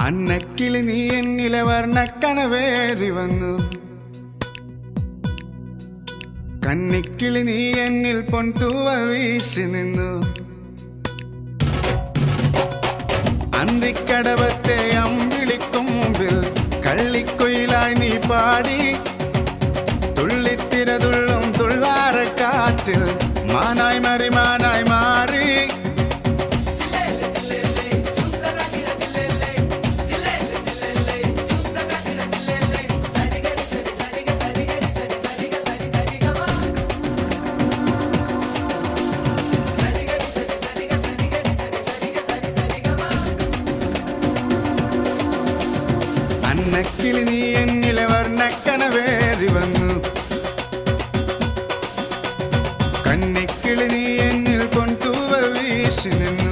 അന്നക്കിളി നീ എന്നിലെ വർണ്ണക്കനവേറി വന്നു, കന്നിക്കിളി നീ എന്നിൽ പൊൻതൂവൽ വീശി നിന്നു. അന്തിക്കടവത്തെ അമ്പിളിക്കും മുമ്പിൽ കള്ളിക്കുയിലായി നീ പാടി, തുള്ളിത്തിരതുള്ളും തുള്ളാരക്കാറ്റിൽ മാനായി മറിമാനായി മാറി. അന്നക്കിളി നീ എന്നിലെ വർണ്ണക്കനവേറി വന്നു, കന്നിക്കിളി നീ എന്നിൽ പൊൻതൂവൽ വീശി നിന്നു.